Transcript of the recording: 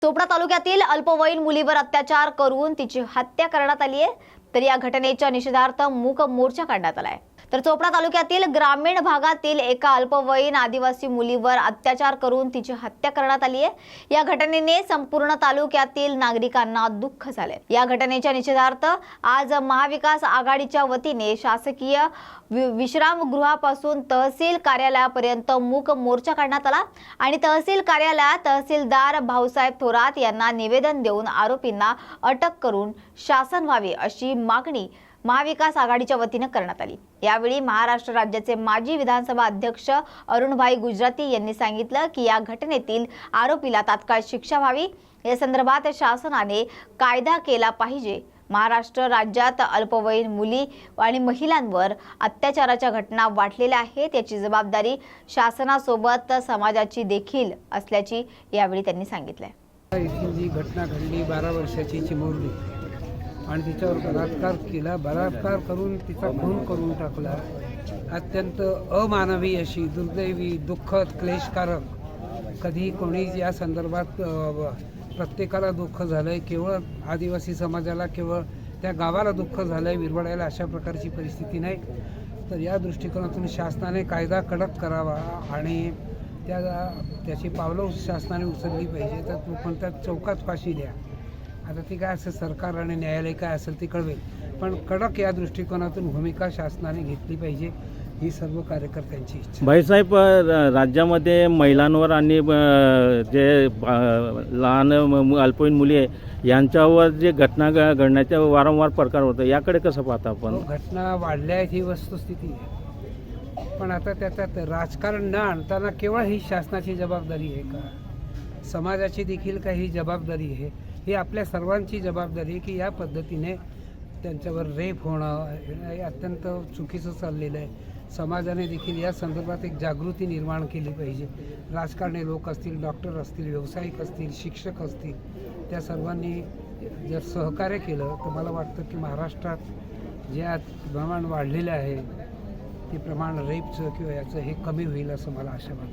चोपडा तालुक्यातील अल्पवयीन मुलीवर अत्याचार करून तिची हत्या करण्यात आली आहे। तर या घटनेच्या निषेधार्थ मूक मोर्चा काढण्यात आलाय। तर चोपडा तालुक्यातील ग्रामीण भागातील एका अल्पवयीन आदिवासी मुलीवर अत्याचार करून तिची हत्या करण्यात आली आहे। या घटनेने संपूर्ण तालुक्यातील नागरिकांना दुःख झाले। या घटनेच्या निषेधार्थ आज महाविकास आघाडीच्या वतीने शासकीय विश्रामगृहापासून तहसील कार्यालयापर्यंत मूक मोर्चा काढण्यात आला आणि तहसील कार्यालयात तहसीलदार भाऊसाहेब थोरात यांना निवेदन देऊन आरोपींना अटक करून शासन व्हावे अशी मागणी महाविकास आघाडीच्या वतीने करण्यात आली। यावेळी महाराष्ट्र राज्याचे माजी विधानसभा अध्यक्ष अरुणभाई गुजराती यांनी सांगितलं की या घटनेतील आरोपीला तात्काळ शिक्षा व्हावी, या संदर्भात शासनाने कायदा केला पाहिजे। महाराष्ट्र राज्यात अल्पवयीन मुली आणि महिलांवर अत्याचाराच्या घटना वाढलेल्या आहेत, याची जबाबदारी शासनासोबत समाजाची देखील असल्याची यावेळी त्यांनी सांगितलंय। जी घटना घडली 12 वर्षाची चिमुरडी आणि तिच्यावर बलात्कार केला, बलात्कार करून तिचा खून करून टाकला। अत्यंत अमानवी अशी दुर्दैवी दुःखद क्लेशकारक कधी कोणी या संदर्भात प्रत्येकाला दुःख झालं आहे। केवळ आदिवासी समाजाला केवळ त्या गावाला दुःख झालं आहे, विरवडायला अशा प्रकारची परिस्थिती नाही। तर या दृष्टिकोनातून शासनाने कायदा कडक करावा आणि त्याची पावलं शासनाने उचलली पाहिजे। तर तो कोणत्या चौकात फाशी द्या, आता ती काय असेल सरकार आणि न्यायालय काय असेल ते कळवेल, पण कडक या दृष्टिकोनातून भूमिका शासनाने घेतली पाहिजे ही सर्व कार्यकर्त्यांची इच्छा। भाईसाहेब, राज्यामध्ये महिलांवर आणि जे लहान अल्पवयीन मुली आहे यांच्यावर जे घटना घडण्याचे वारंवार प्रकार होतो, याकडे कसं पाहता आपण? घटना वाढल्या आहेत ही वस्तुस्थिती आहे, पण आता त्याच्यात राजकारण न आणताना केवळ ही शासनाची जबाबदारी आहे का, समाजाची देखील काही जबाबदारी आहे? ही आपल्या सर्वांची जबाबदारी आहे की या पद्धतीने त्यांच्यावर रेप होणं हे अत्यंत चुकीचं चाललेलं आहे। समाजाने देखील या संदर्भात एक जागृती निर्माण केली पाहिजे। राजकारणी लोक असतील, डॉक्टर असतील, व्यावसायिक असतील, शिक्षक असतील, त्या सर्वांनी जर सहकार्य केलं तर मला वाटतं की महाराष्ट्रात जे आज प्रमाण वाढलेलं आहे ते प्रमाण रेपचं किंवा याचं हे कमी होईल असं मला आशा वाटतं।